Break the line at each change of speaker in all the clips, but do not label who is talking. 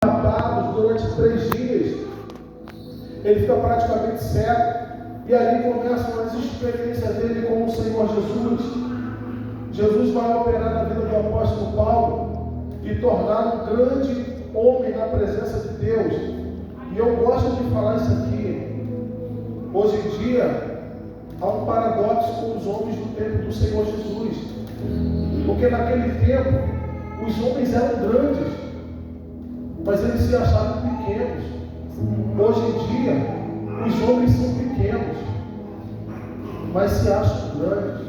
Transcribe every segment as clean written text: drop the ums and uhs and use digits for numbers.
tratados durante 3 dias. Ele fica praticamente cego. E ali começam as experiências dele com o Senhor Jesus. Jesus vai operar na vida do apóstolo Paulo e tornar um grande homem na presença de Deus. E eu gosto de falar isso aqui. Hoje em dia, há um paradoxo com os homens do tempo do Senhor Jesus. Porque naquele tempo, os homens eram grandes, mas eles se achavam pequenos. Hoje em dia, os homens são pequenos, mas se acham grandes.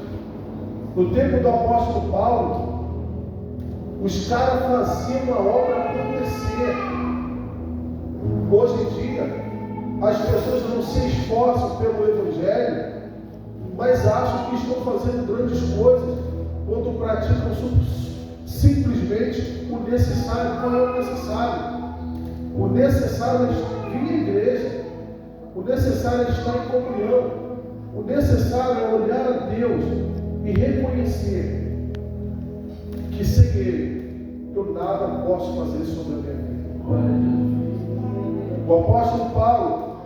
No tempo do apóstolo Paulo, os caras faziam a obra acontecer. Hoje em dia, as pessoas não se esforçam pelo Evangelho, mas acham que estão fazendo grandes coisas, quando praticam simplesmente o necessário. Qual é o necessário? O necessário é vir à igreja. O necessário é estar em comunhão. O necessário é olhar a Deus e reconhecer que sem Ele eu nada posso fazer sobre a minha vida. O apóstolo Paulo,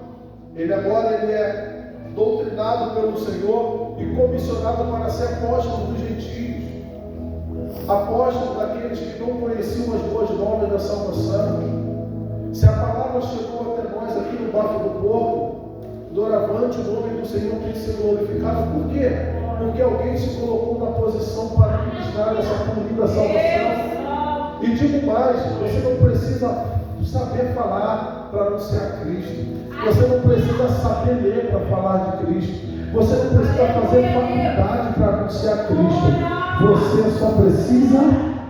ele agora é doutrinado pelo Senhor e comissionado para ser apóstolo dos gentios, apóstolo daqueles que não conheciam as boas novas da salvação. Se a palavra chegou até nós aqui no Bafo do Porto, doravante o nome do Senhor tem sido glorificado. Por quê? Porque alguém se colocou na posição para ministrar essa linda salvação. E digo mais, você não precisa saber falar para anunciar Cristo. Você não precisa saber ler para falar de Cristo. Você não precisa fazer faculdade para anunciar Cristo. Você só precisa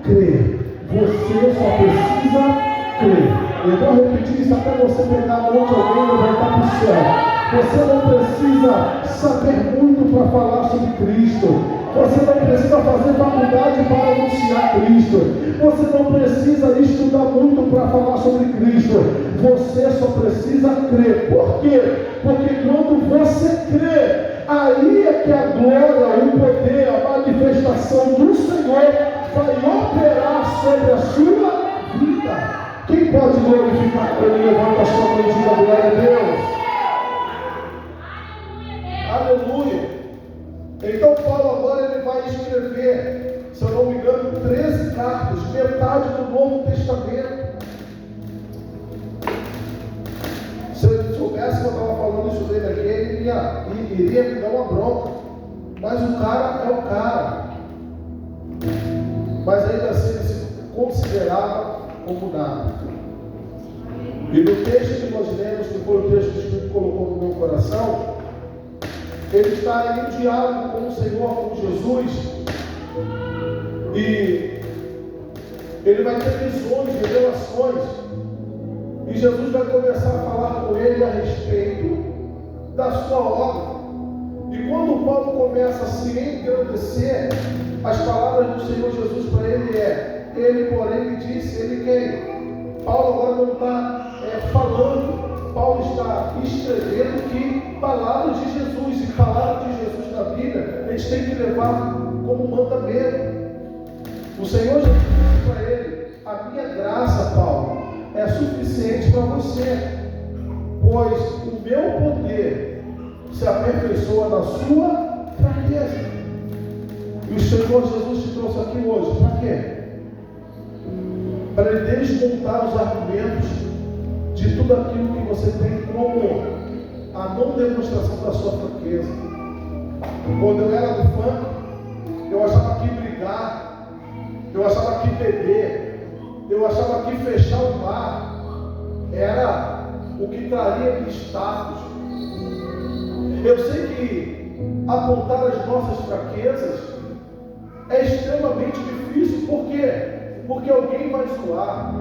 crer. Você só precisa crer. Eu vou repetir isso até você pegar a mão de alguém e voltar para o céu. Você não precisa saber muito para falar sobre Cristo. Você não precisa fazer faculdade para anunciar Cristo. Você não precisa estudar muito para falar sobre Cristo. Você só precisa crer. Por quê? Porque quando você crê, aí é que a glória, o poder, a manifestação do Senhor vai operar sobre a sua vida. Quem pode glorificar Ele? Levanta a sua mão e diga glória a Deus. Aleluia. Então Paulo agora ele vai escrever, se eu não me engano, 13 cartas, metade do Novo Testamento. Se eu soubesse que eu estava falando isso dele aqui, ele iria me dar uma bronca. Mas o cara é o cara. Mas ainda assim ele se considerava como nada. E no texto que nós lemos, que foi o texto que o Espírito colocou no meu coração, ele está em diálogo com o Senhor, com Jesus, e ele vai ter visões, revelações, e Jesus vai começar a falar com ele a respeito da sua obra. E quando Paulo começa a se engrandecer, as palavras do Senhor Jesus para ele ele porém me disse, ele quem? Paulo agora não está falando, Paulo está escrevendo que palavras de Jesus, e palavras de Jesus na Bíblia, a gente tem que levar como mandamento. O Senhor Jesus disse para ele: a minha graça, Paulo, é suficiente para você, pois o meu poder se aperfeiçoa na sua fraqueza. E o Senhor Jesus te trouxe aqui hoje, para quê? Para ele desmontar os argumentos de tudo aquilo que você tem como a não demonstração da sua fraqueza. Quando eu era do funk, eu achava que brigar, eu achava que beber, eu achava que fechar o bar era o que traria status. Eu sei que apontar as nossas fraquezas é extremamente difícil. Por quê? Porque alguém vai zoar,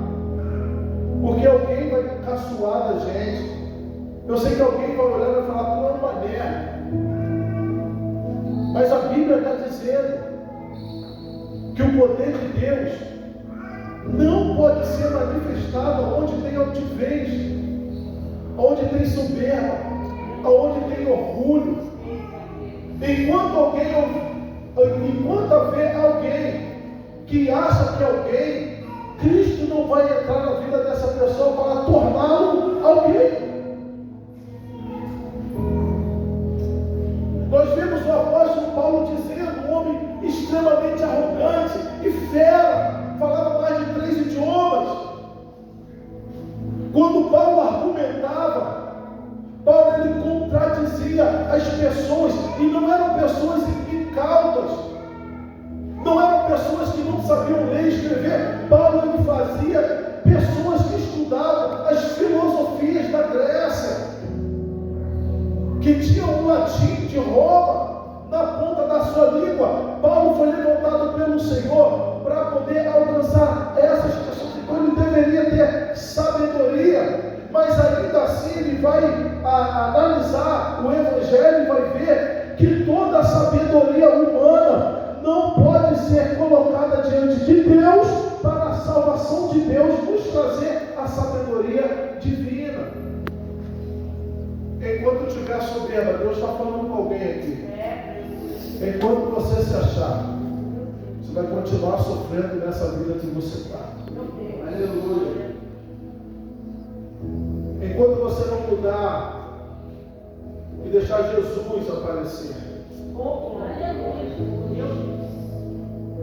porque alguém vai caçoar da gente. Eu sei que alguém vai olhar e vai falar: tu é uma merda. Mas a Bíblia está dizendo que o poder de Deus não pode ser manifestado onde tem altivez, onde tem soberba, onde tem orgulho. Enquanto haver alguém que acha que alguém, Cristo não vai entrar na vida dessa pessoa. Quando Paulo argumentava, Paulo ele contradizia as pessoas, e não eram pessoas incautas, não eram pessoas que não sabiam ler e escrever. Paulo ele fazia pessoas que estudavam as filosofias da Grécia, que tinham o latim de Roma na ponta da sua língua. Paulo foi levantado pelo Senhor para poder alcançar essas pessoas. Então ele deveria ter sabedoria, mas ainda assim ele vai analisar o Evangelho e vai ver que toda a sabedoria humana não pode ser colocada diante de Deus para a salvação de Deus, nos trazer a sabedoria divina. Enquanto tiver soberba, Deus está falando com alguém aqui. Enquanto você se achar, você vai continuar sofrendo nessa vida que você está. Aleluia. Enquanto você não mudar e deixar Jesus aparecer.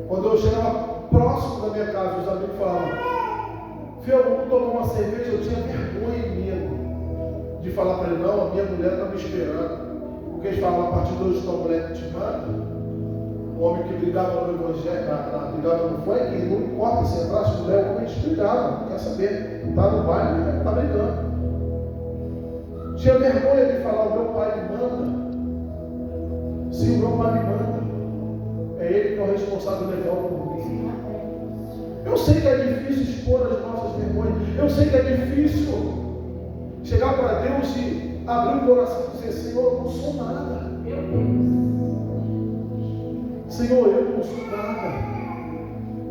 Quando eu chegava próximo da minha casa, os amigos falavam: Fio, vamos tomar uma cerveja. Eu tinha vergonha e medo de falar para ele: não, a minha mulher está me esperando. Porque eles falam: a partir de hoje tua mulher te manda. O homem que brigava no Evangelho, brigava no funk, não importa se entrasse mulher, o homem brigava, não quer saber. Está no baile, está brigando. Tinha vergonha de falar: o meu pai me manda. Sim, o meu pai me manda. É ele que é o responsável legal por mim. Eu sei que é difícil expor as nossas vergonhas. Eu sei que é difícil chegar para Deus e abrir o coração e dizer: Senhor, eu não sou nada. Senhor, eu não sou nada.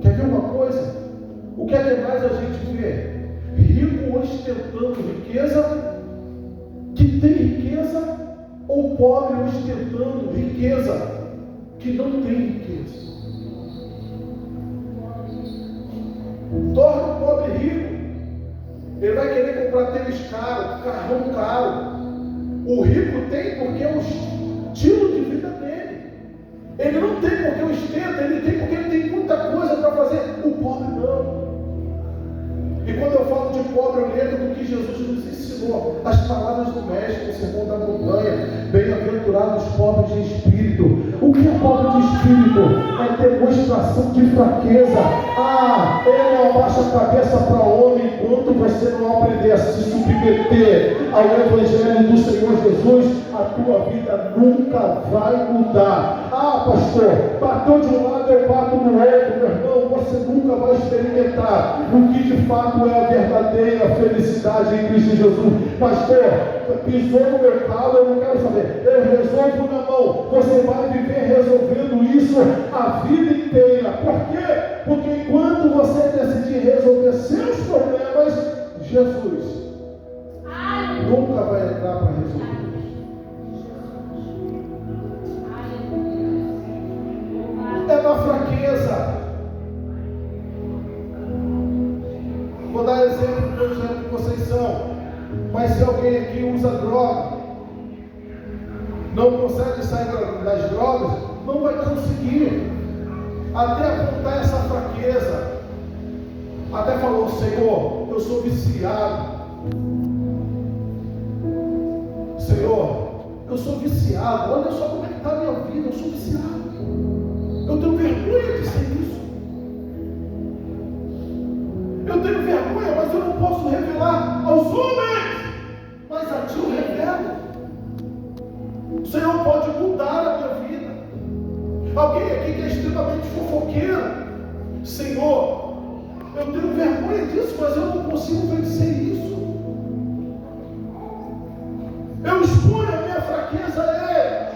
Quer ver uma coisa? O que é que mais a gente vê? Rico ostentando riqueza, que tem riqueza, ou pobre ostentando riqueza, que não tem riqueza. Torna o pobre rico. Ele vai querer comprar tênis caro, carrão caro. O rico tem porque é o estilo de vida dele. Ele não tem porque ostenta, ele tem porque ele tem muita coisa para fazer. O pobre não. E quando eu falo de pobre, eu lembro do que Jesus nos ensinou. As palavras do Mestre, o Sermão da Montanha: bem-aventurados os pobres de espírito. O que é pobre de espírito? É demonstração de fraqueza. Ele não abaixa a cabeça para o homem enquanto você não aprender a se submeter ao Evangelho do Senhor Jesus. A tua vida nunca vai mudar. Pastor, bateu de um lado, eu bato no outro. Meu irmão, você nunca vai experimentar o que de fato é a verdadeira felicidade em Cristo Jesus. Pastor, pisou no meu calo, eu não quero saber. Eu resolvo na mão. Você vai viver resolvendo isso a vida inteira. Por quê? Porque enquanto você decidir resolver seus problemas, Jesus nunca vai entrar para resolver. É na fraqueza. Vou dar exemplo do exemplo que vocês são. Mas se alguém aqui usa droga, não consegue sair das drogas, não vai conseguir. Até apontar essa fraqueza. Até falou: Senhor, eu sou viciado. Senhor, eu sou viciado. Olha só como é que está a minha vida. Eu sou viciado. Eu tenho vergonha de ser isso. Eu tenho vergonha, mas eu não posso revelar aos homens. Mas a ti eu revelo. O Senhor pode mudar a minha vida. Alguém aqui que é extremamente fofoqueiro: Senhor, eu tenho vergonha disso, mas eu não consigo vencer isso. Eu exponho a minha fraqueza a Ele,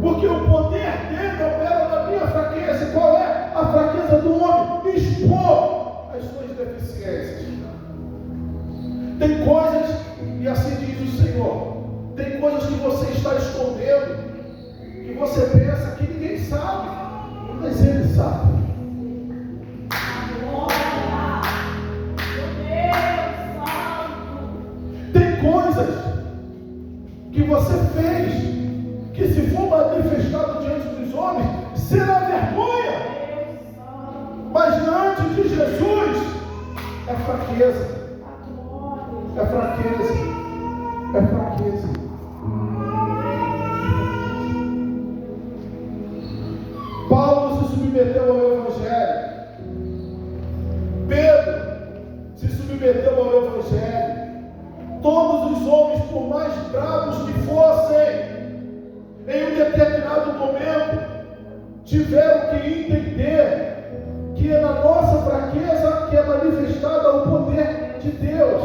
porque o poder dele opera na minha fraqueza. E qual é a fraqueza do homem? Expor as suas deficiências. Tem coisas, e assim diz o Senhor, tem coisas que você está escondendo, que você pensa que ninguém sabe, mas Ele sabe. Tem coisas que você fez, que se for manifestado diante dos homens, será vergonha. Mas diante de Jesus é fraqueza. É fraqueza. É fraqueza. Paulo se submeteu ao Evangelho. Pedro se submeteu ao Evangelho. Todos os homens, por mais bravos que fossem, em um determinado momento, tiveram que entender que é na nossa fraqueza que é manifestada o poder de Deus.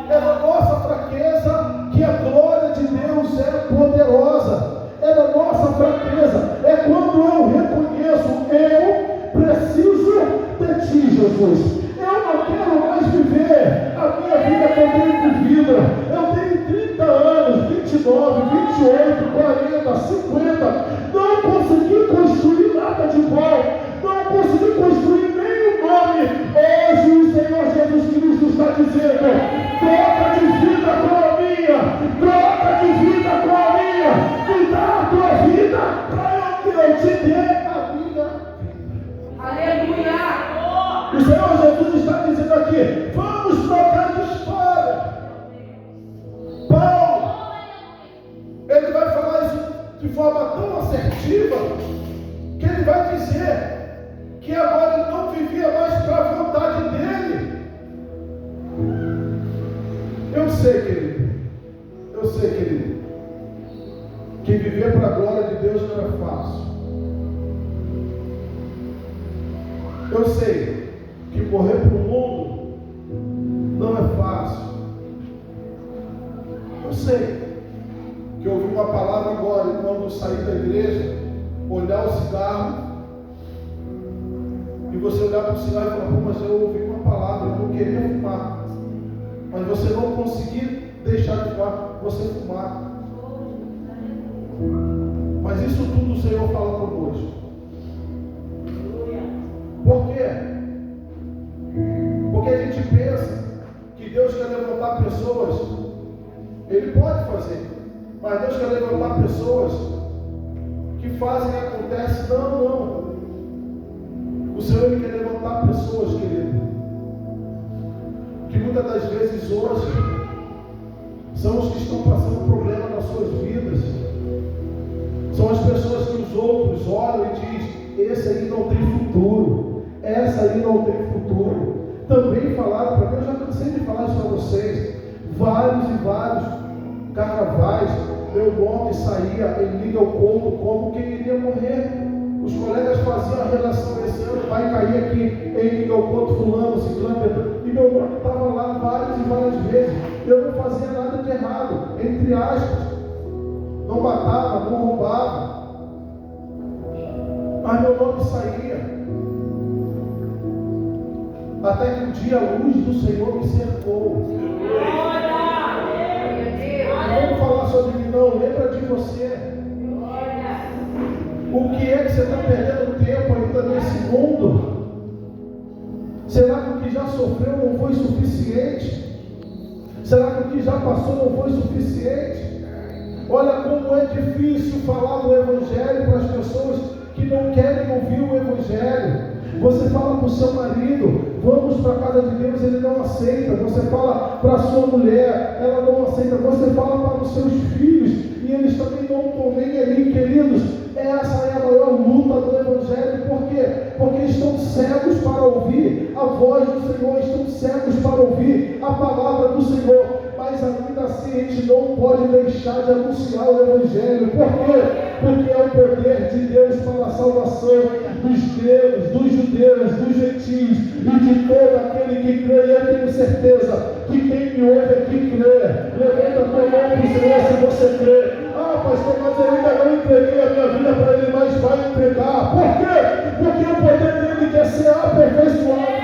É na nossa fraqueza que a glória de Deus é poderosa. É na nossa fraqueza. É quando eu reconheço, eu preciso de Ti, Jesus. Eu não quero mais viver a minha vida que eu tenho vivido. Eu tenho 30 anos, 29, 28, 40, 50. Não consegui construir nada de bom. Não consegui construir nem o nome. Hoje o Senhor Jesus Cristo está dizendo: troca de vida com a minha. Troca de vida com a minha. Me dá a tua vida para eu te dê a minha vida.
Aleluia!
O Senhor Jesus está dizendo aqui: vamos trocar de história. Paulo, ele vai falar isso de forma tão assertiva, que ele vai dizer que agora ele não vivia mais para a vontade dele. Eu sei, querido, que viver para a glória de Deus não é fácil. Eu sei que morrer para o mundo não é fácil. Eu sei que eu ouvi uma palavra agora, e quando sair da igreja, olhar o cigarro, e você olhar para o cigarro e falar: pô, mas eu ouvi uma palavra, eu não queria fumar. Mas você não conseguir deixar de fumar, você fumar. Mas isso tudo o Senhor fala conosco. Por quê? Porque a gente pensa que Deus quer levantar pessoas. Ele pode fazer, mas Deus quer levantar pessoas que fazem e acontece. Não. O Senhor quer levantar pessoas, querido, que muitas das vezes hoje são os que estão passando problema nas suas vidas. São as pessoas que os outros olham e dizem: esse aí não tem futuro, essa aí não tem futuro. Também falaram para mim, eu já cansei de falar isso para vocês, vários e vários carnavais, meu nome saía em Liga ao Ponto como quem iria morrer. Os colegas faziam a relação: esse ano vai cair aqui em Liga ao Ponto fulano, ciclano, e meu nome estava lá várias e várias vezes. Eu não fazia nada de errado, entre aspas. Não matava, não roubava, mas meu nome saía. Até que um dia a luz do Senhor me cercou. Não vamos falar sobre mim, não. Lembra de você. O que é que você está perdendo tempo ainda nesse mundo? Será que o que já sofreu não foi suficiente? Será que o que já passou não foi suficiente? Olha como é difícil falar do Evangelho para as pessoas que não querem ouvir o Evangelho. Você fala para o seu marido: vamos para a casa de Deus, ele não aceita. Você fala para a sua mulher, ela não aceita. Você fala para os seus filhos e eles também não estão nem ali, queridos. Essa é a maior luta do Evangelho. Por quê? Porque estão cegos para ouvir a voz do Senhor, estão cegos para ouvir a palavra do Senhor. Mas ainda assim a gente não pode deixar de anunciar o Evangelho. Por quê? Porque é o poder de Deus para a salvação dos gregos, dos judeus, dos gentios e de todo aquele que crê. E eu tenho certeza que quem me ouve aqui crê. Levanta a tua mão para o Senhor se você crê. Ah, pastor, mas eu ainda não entreguei a minha vida para Ele, mas vai entregar. Por quê? Porque o poder dele quer ser aperfeiçoado.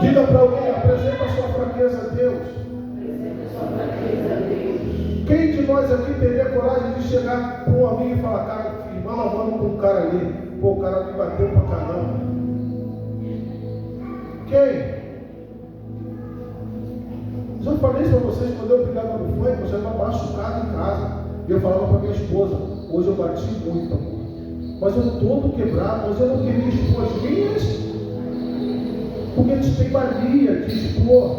Diga para alguém: apresenta a sua fraqueza a Deus. Quem de nós aqui teria coragem de chegar para um amigo e falar: cara, irmão, vamos com um cara ali. Pô, o cara me bateu pra caramba. Quem? Já falei isso para vocês, quando eu brigava no funk, eu já estava machucado em casa. E eu falava para minha esposa: hoje eu bati muito, amor. Mas eu todo quebrado, mas eu não queria expor as minhas. Porque a gente tem mania de expor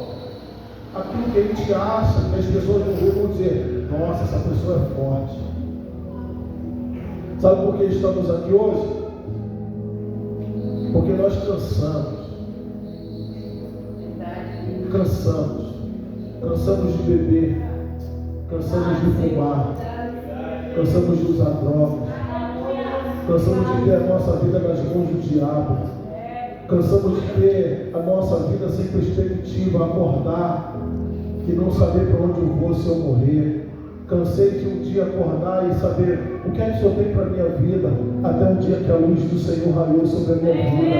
aquilo que a gente acha, que as pessoas vão dizer, nossa, essa pessoa é forte. Sabe por que estamos aqui hoje? Porque nós cansamos. Cansamos de beber, cansamos de fumar, cansamos de usar drogas, cansamos de ter a nossa vida nas mãos do diabo, cansamos de ter a nossa vida sem perspectiva, acordar e não saber para onde eu vou se eu morrer. Cansei de um dia acordar e saber o que é que o Senhor tem para a minha vida, até um dia que a luz do Senhor raiou sobre a minha vida,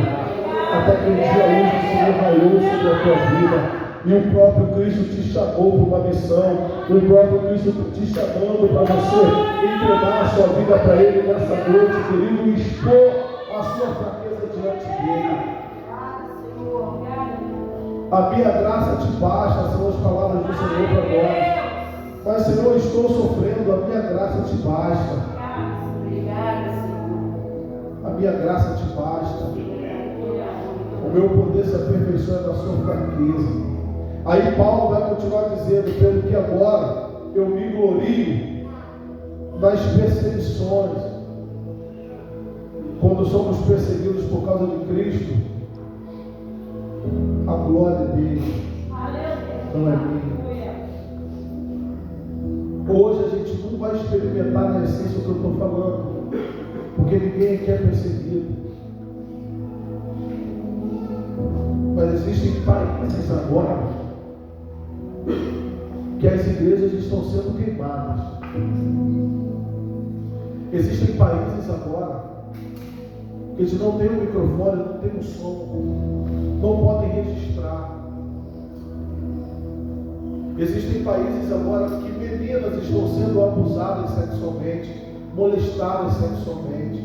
até que um dia a luz do Senhor raiou sobre a tua vida. E o próprio Cristo te chamou para uma missão. O próprio Cristo te chamando para você entregar a sua vida para Ele nessa noite, querido, e expor a sua fraqueza diante dEle. A minha graça te basta, são as palavras do Senhor para nós. Mas, Senhor, eu estou sofrendo, a minha graça te basta. A minha graça te basta. O meu poder se aperfeiçoa na sua fraqueza. Aí Paulo vai continuar dizendo, pelo que agora eu me glorio nas perseguições. Quando somos perseguidos por causa de Cristo, a glória dele não é minha. Hoje a gente não vai experimentar na essência o que eu estou falando, porque ninguém aqui é perseguido. Mas existem países agora que as igrejas estão sendo queimadas. Existem países agora que eles não têm o microfone, não têm o som, não podem registrar. Existem países agora que meninas estão sendo abusadas sexualmente, molestadas sexualmente.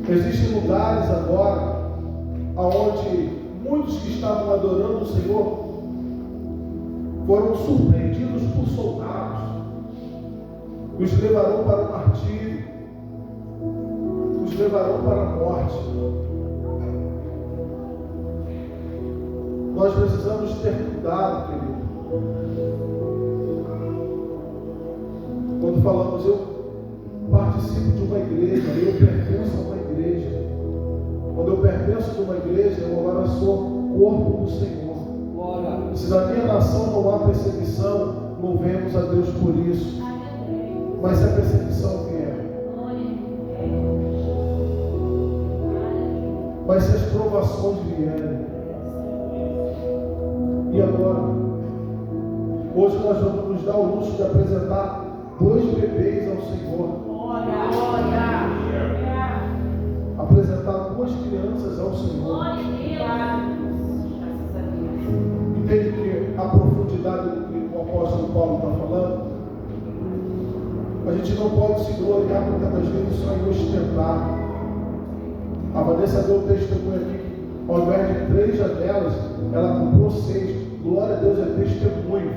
Existem lugares agora onde muitos que estavam adorando o Senhor foram surpreendidos por soldados, os levarão para o martírio, os levarão para a morte. Nós precisamos ter cuidado, querido. Quando falamos, eu participo de uma igreja, eu pertenço a uma igreja. Quando eu pertenço a uma igreja, eu agora sou corpo do Senhor. Se na minha nação não há perseguição, louvemos a Deus por isso. Mas se a perseguição vier, mas se as provações vierem, e agora? Hoje nós vamos nos dar o luxo de apresentar 2 bebês ao Senhor. Apresentar 2 crianças ao Senhor. Entende que a profundidade do que o apóstolo Paulo está falando? A gente não pode se gloriar muitas das vezes só em ostentar. A Vanessa deu um testemunho aqui que ao invés de 3 janelas, ela comprou 6. Glória a Deus, é testemunho.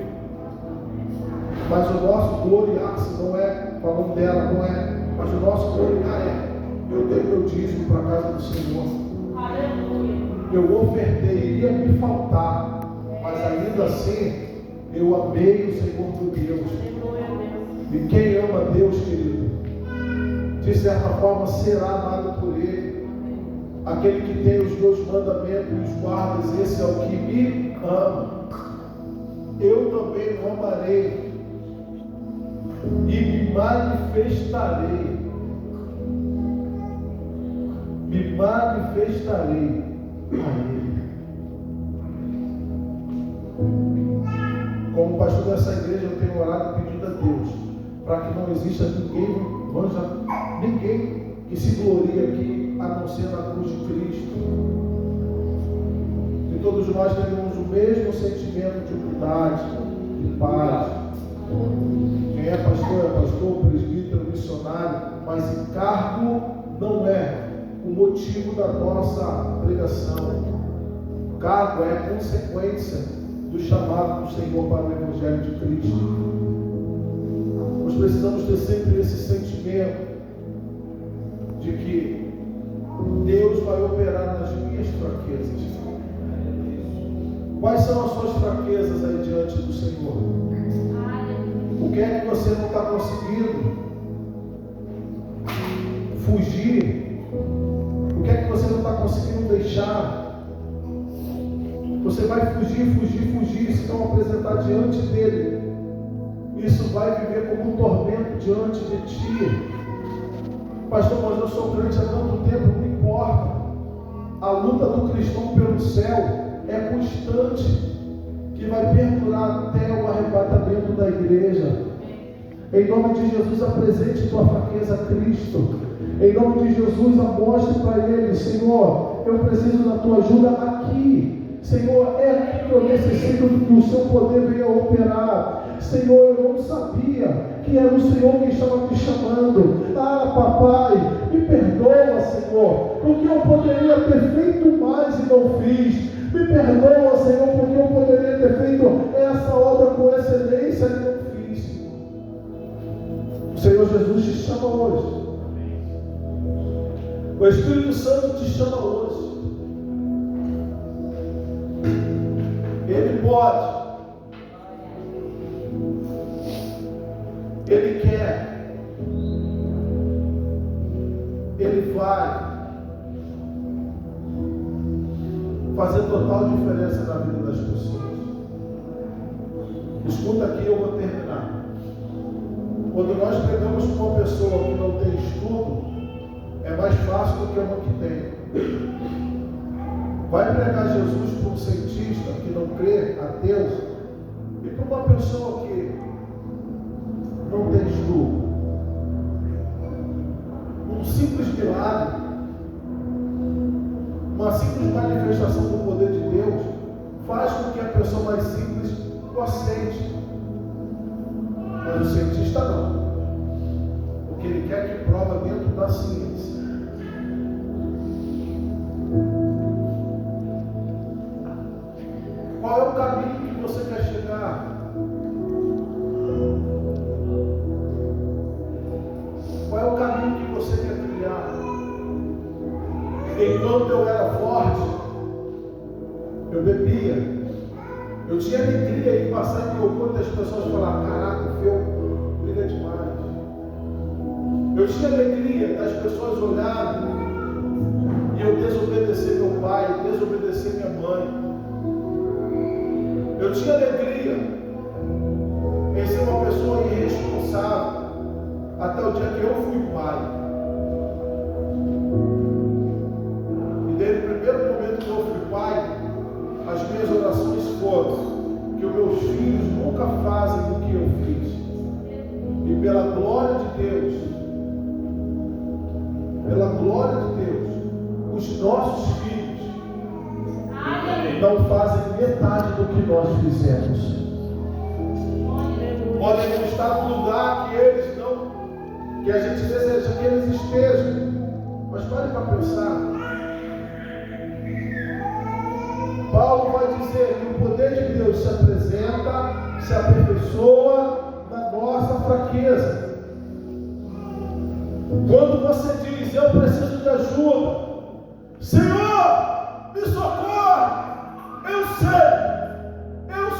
Mas o nosso gloriar-se não é falando dela, não é. Mas o nosso gloriar é: eu dei meu dízimo para a casa do Senhor. Eu ofertei, iria me faltar, mas ainda assim eu amei o Senhor por Deus. E quem ama Deus, querido, de certa forma será amado por Ele. Aquele que tem os meus mandamentos e os guardas, esse é o que me ama. Eu também o amarei e me manifestarei. Me manifestarei a Ele. Como pastor dessa igreja, eu tenho orado e pedido a Deus para que não exista ninguém que se glorie aqui a não ser na cruz de Cristo. E todos nós temos o mesmo sentimento de humildade, de paz. Quem é pastor, presbítero, missionário, mas encargo não é o motivo da nossa pregação. O cargo é a consequência do chamado do Senhor para o Evangelho de Cristo. Nós precisamos ter sempre esse sentimento de que Deus vai vai operar nas minhas fraquezas. Quais são as suas fraquezas aí diante do Senhor? O que é que você não está conseguindo fugir? O que é que você não está conseguindo deixar? Você vai fugir, se não apresentar diante dele. Isso vai viver como um tormento diante de ti. Pastor, mas eu sou crente há tanto tempo, não importa. A luta do cristão pelo céu é constante, que vai perdurar até o arrebatamento da igreja. Em nome de Jesus, apresente tua fraqueza a Cristo. Em nome de Jesus, mostre para Ele: Senhor, eu preciso da tua ajuda aqui. Senhor, é aqui que eu necessito que o seu poder venha operar. Senhor, eu não sabia que era o Senhor que estava me chamando. Ah, papai, me perdoa, Senhor, porque eu poderia ter feito mais e não fiz. Me perdoa, Senhor, porque eu poderia ter feito essa obra com excelência e não fiz, Senhor. O Senhor Jesus te chama hoje. O Espírito Santo te chama hoje. Ele pode. Ele quer. Ele vai fazer total diferença na vida das pessoas. Escuta aqui, eu vou terminar. Quando nós pegamos uma pessoa que não tem estudo, é mais fácil do que uma que tem. Vai pregar Jesus para um cientista que não crê, ateu, e para uma pessoa que não tem estudo. Um simples milagre, uma simples manifestação do poder de Deus, faz com que a pessoa mais simples o aceite. Mas o cientista não. Porque ele quer que prova dentro da ciência. Qual é o caminho que você quer chegar? Qual é o caminho que você quer trilhar? Enquanto eu era forte, eu bebia. Eu tinha alegria em passar em meu corpo e as pessoas falavam: caraca, o Fio briga demais. Eu tinha alegria das pessoas olharem e eu desobedecer meu pai, desobedecer minha mãe. Eu tinha alegria em ser uma pessoa irresponsável até o dia que eu fui pai. E desde o primeiro momento que eu fui pai, as minhas orações foram que os meus filhos nunca fazem o que eu fiz. E pela glória de Deus, os nossos filhos não fazem metade do que nós fizemos. Podem estar no lugar que eles não, que a gente deseja que eles estejam. Mas pare para pensar. Paulo vai dizer que o poder de Deus se apresenta, se aperfeiçoa na nossa fraqueza. Quando você diz: eu preciso de ajuda, Senhor, me socorre. Eu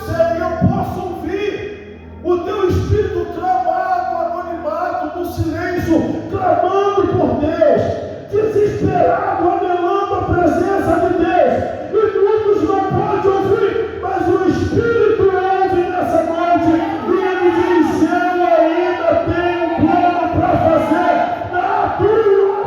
sei, eu posso ouvir o teu Espírito clamar no anonimato, no silêncio, clamando por Deus, desesperado, anelando a presença de Deus. E muitos não podem ouvir, mas o Espírito ouve nessa noite, e ele diz: eu ainda tenho um plano para fazer na tua vida.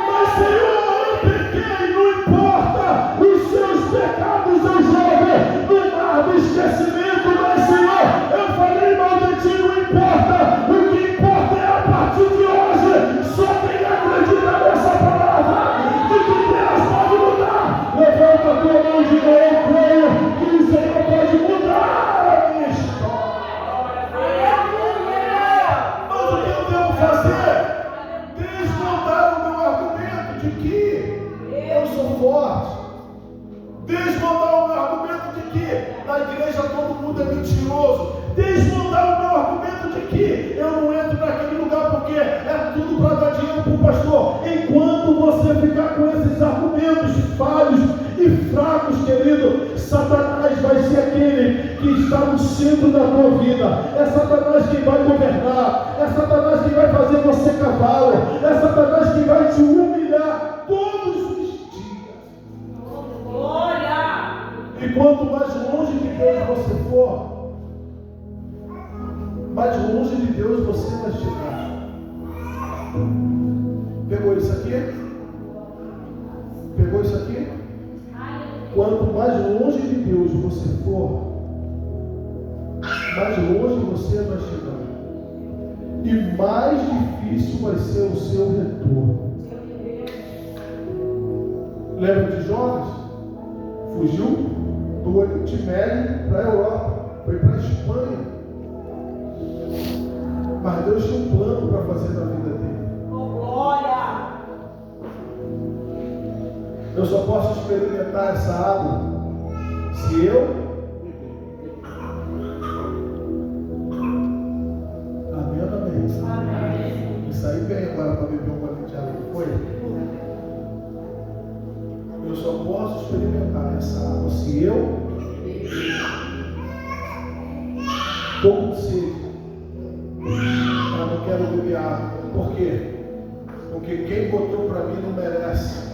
Mas, Senhor, eu pequei, não importa, os seus pecados eu jogo no mar do esquecimento. Mas, Senhor, eu falei mal de ti, não importa, o que importa é a partir de hoje, só quem acredita nessa palavra, de que Deus pode mudar. Levanta a tua mão de novo, eu creio que o Senhor pode mudar a minha história. Mas o que eu devo fazer? Desmontar o meu argumento de que eu sou forte. Desmontar o meu argumento de que na igreja todo mundo é mentiroso. Desmontar o meu argumento de que eu não entro naquele lugar porque é tudo para dar dinheiro. tempo, pastor, enquanto você ficar com esses argumentos falhos e fracos, querido, Satanás vai ser aquele que está no centro da tua vida. É Satanás quem vai governar, é Satanás quem vai fazer você cavalo, é Satanás quem vai te humilhar todos os dias.
Glória!
E quanto mais longe de Deus você for, mais longe de Deus você vai chegar. Pegou isso aqui? Pegou isso aqui? Quanto mais longe de Deus você for, mais longe você vai chegar. E mais difícil vai ser o seu retorno. Lembra de Jonas? Fugiu do Oriente Médio para a Europa, foi para a Espanha. Mas Deus tinha um plano para fazer na vida dele.
Glória!
Eu só posso experimentar essa água se eu beber. Amém. Isso aí bem agora para beber um golinho de água, não foi? Eu só posso experimentar essa água se eu estou com sede. Eu não quero beber água. Por quê? Porque quem botou para mim não merece.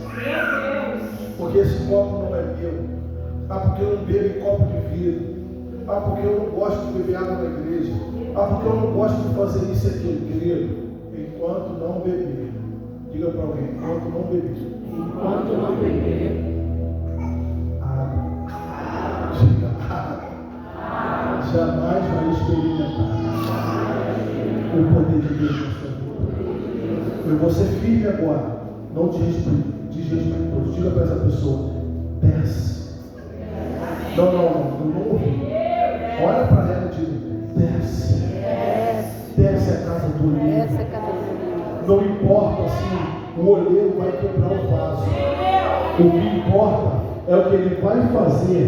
Porque esse copo não é meu. Porque eu não bebo em copo de vidro. Porque eu não gosto de beber água na igreja. Porque eu não gosto de fazer isso e aquilo, querido. Enquanto não beber. Diga para alguém, enquanto não beber.
Enquanto não beber.
Água. Diga água. Jamais vai experimentar o poder de Deus na sua vida. Eu vou ser firme agora. Não desrespeitoso. Diga para essa pessoa, desce. Não ouvi. Olha para ela e diga, desce. Desce a casa do olheiro. Não importa assim, o olheiro vai quebrar o vaso. O que importa é o que ele vai fazer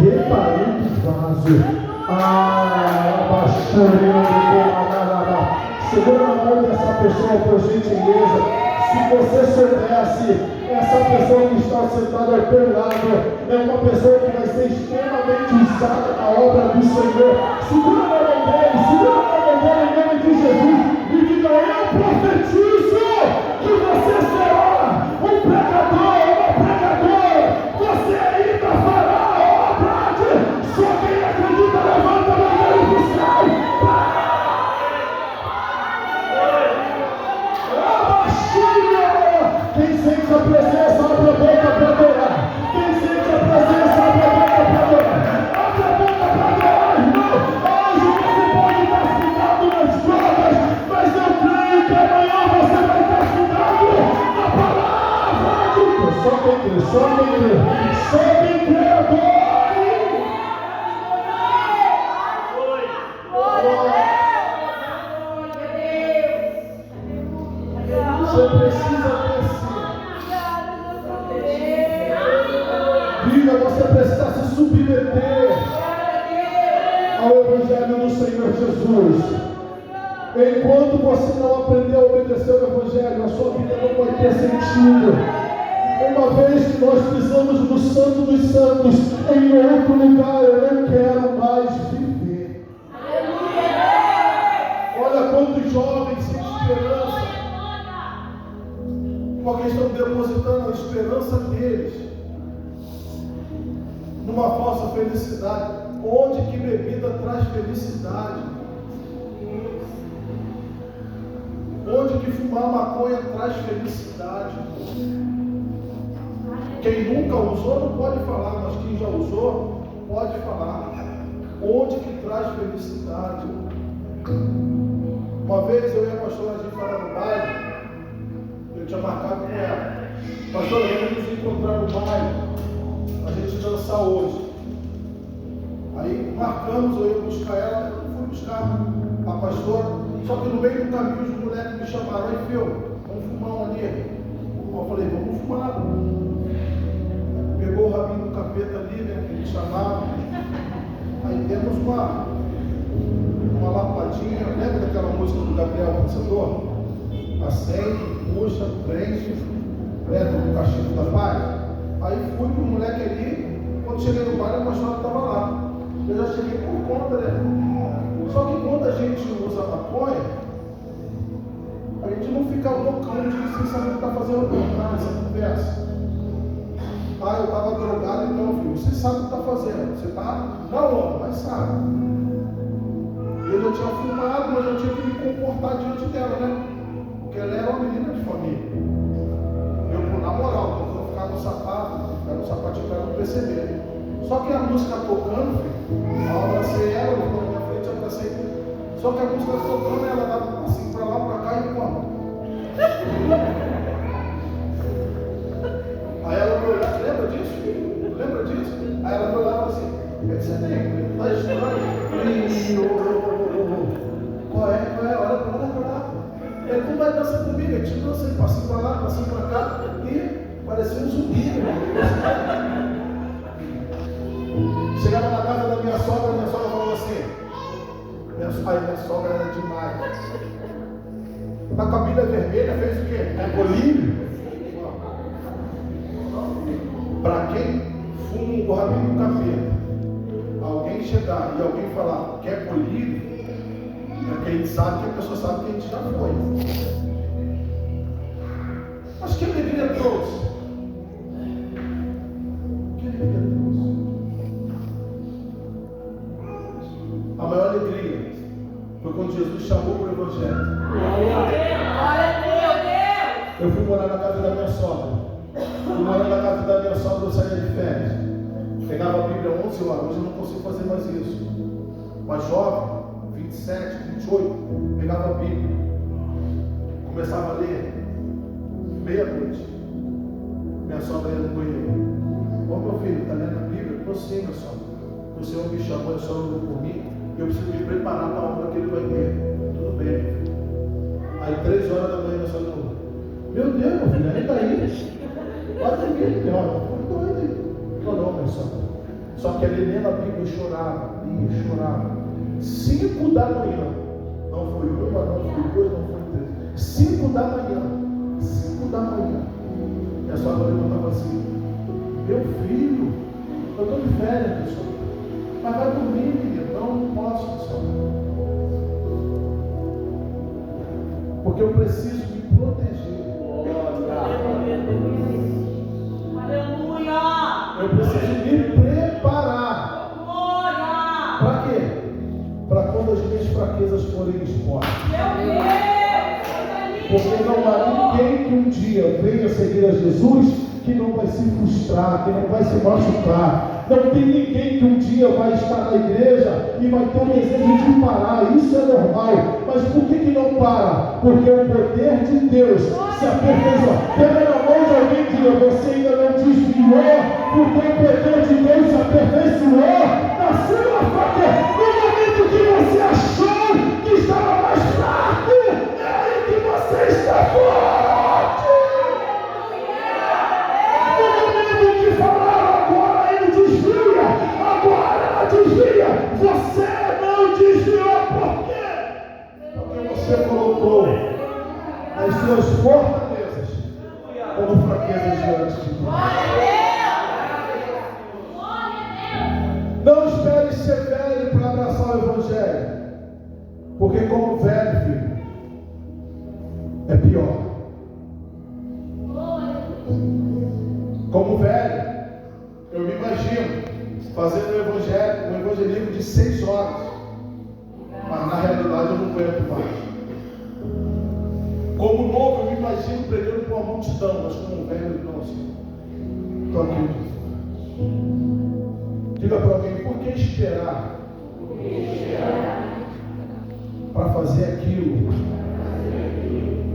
reparando o vaso. Segura na mão dessa pessoa, por gentileza. Se você soubesse, essa pessoa que está sentada ao teu lado é uma pessoa que vai ser extremamente usada na obra do Senhor. Segura na mão dele, em nome de Jesus, e diga: eu profetizo que você será um pregador, uma pregadora. Você ainda fará a obra. Só quem acredita, levanta a mão para o céu. Quem sente a presença, abre a boca para adorar. Quem sente a presença, abre a boca para adorar. Abre a boca para adorar, irmão. Hoje você pode estar ficado nas drogas, mas eu creio que amanhã você vai estar ficado na palavra de Deus. Só quem crê, adore. Você precisa você precisa se submeter ao Evangelho do Senhor Jesus. Enquanto você não aprender a obedecer ao Evangelho, a sua vida não vai ter sentido. Uma vez que nós pisamos no Santo dos Santos, em outro lugar eu não quero mais viver. Olha quantos jovens sem esperança, porque estão depositando a esperança deles numa falsa felicidade. Onde que bebida traz felicidade? Onde que fumar maconha traz felicidade? Quem nunca usou não pode falar, mas quem já usou pode falar. Onde que traz felicidade? Uma vez eu e a pastora, a gente estava no baile, eu tinha marcado com ela. Pastora, vamos nos encontrar no baile, a gente dançar hoje. Aí marcamos, eu ia buscar ela, eu fui buscar a pastora, só que no meio do caminho os moleques me chamaram, aí filho, vamos fumar um ali. Eu falei, vamos fumar. Pegou o rabinho do capeta ali, né, que eles chamavam. Aí demos uma lapadinha, lembra daquela música do Gabriel Pensador? Acende, crente, do castigo da paz. Aí fui com o moleque ali, quando cheguei no bar, a pastora estava lá. Eu já cheguei por conta, né? Só que quando a gente usa maconha, a gente não fica loucão de sem saber o que está fazendo nessa conversa. Ah, eu estava drogado, então, filho, você sabe o que está fazendo. Você está na onda, mas sabe. Eu já tinha fumado, mas eu tinha que me comportar diante dela, né? Porque ela era uma menina de família. Eu, na moral, eu vou ficar no sapatinho para não perceber. Só que a música tocando, filho, eu abracei ela, eu estou na minha frente, eu abracei. Só que a música tocando, ela dava assim para lá, para cá e como? Aí ela me olhava, lembra disso, filho? Lembra disso? Aí ela me olhava assim, o que você tem? Tá estranho? Qual é? Olha pra lá. Ele, tu vai dançar comigo? A gente dança, passinho pra lá, passinho pra cá. E parecia um zumbi. Chegava na casa da minha sogra falou assim, minha sogra era demais. Tá com a Bíblia vermelha, fez o quê? É colírio? Para quem fuma o rabinho do capeta, alguém chegar e alguém falar que é colírio, é porque a gente sabe que a pessoa sabe que a gente já foi. Mas que alegria trouxe? Que alegria trouxe? A maior alegria foi quando Jesus chamou para o Evangelho. Eu fui morar na casa da minha sogra. Fui morar na casa da minha sogra, eu saía de férias. Pegava a Bíblia 11 horas, hoje eu não consigo fazer mais isso. Mas jovem, 27, 28, pegava a Bíblia, começava a ler, meia-noite. Minha sogra ia no banheiro. Ô meu filho, está lendo a Bíblia? Estou sim, minha sogra. O Senhor me chamou, o Senhor orou por mim, e eu preciso me preparar para a obra que Ele vai ter. Tudo bem, meu filho. Aí 3 horas da manhã, minha sogra falou, meu Deus, meu filho, ainda aí? Vai dormir, meu irmão. Estou indo aí. Não, minha sogra. Só que ele lendo a Bíblia chorava. 5 da manhã. Não foi 1, não foi 2, não foi 3. 5 da manhã. 5 da manhã. E a sogra levantava assim, meu filho, eu estou de férias, pessoal. Mas vai dormir, menino. Não posso, pessoal. Porque eu preciso me proteger.
Aleluia!
Eu preciso me preparar. Para quê? Para quando as minhas fraquezas forem expostas. Porque não há ninguém que um dia venha seguir a Jesus que não vai se frustrar, que não vai se machucar. Não tem ninguém que um dia vai estar na igreja e vai ter um desejo de parar. Isso é normal. Mas por que não para? Porque o poder de Deus se aperfeiçoa. Pega na mão de alguém e diga, você ainda não desviou, porque o poder de Deus se aperfeiçoou na sua fraqueza. No momento que você achou que estava mais fraco, é aí que você está forte. No momento que falaram, agora ele desvia, agora ela desvia, você não desviou. Por quê? Porque você colocou as suas fortalezas como fraquezas diante de Deus. Não espere ser velho para abraçar o Evangelho, porque como velho, filho, é pior. Como velho, eu me imagino fazendo um evangelismo de 6 horas, mas na realidade eu não aguento mais. Como novo, eu me imagino pregando para uma multidão, mas como velho, não, assim. Estou aqui. Diga para alguém, por que esperar? Para fazer aquilo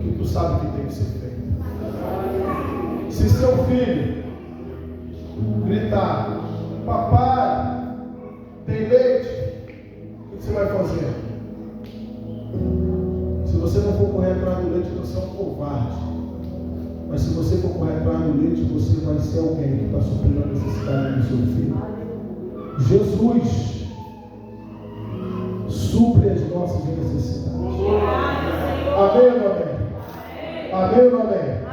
que tu sabe que tem que ser feito. Se seu filho gritar, papai, tem leite, o que você vai fazer? Se você não for correr atrás do leite, você é um covarde. Mas se você for correr atrás do leite, você vai ser alguém que está suprindo a necessidade do seu filho. Jesus supre as nossas necessidades. Amém ou amém? Amém ou amém?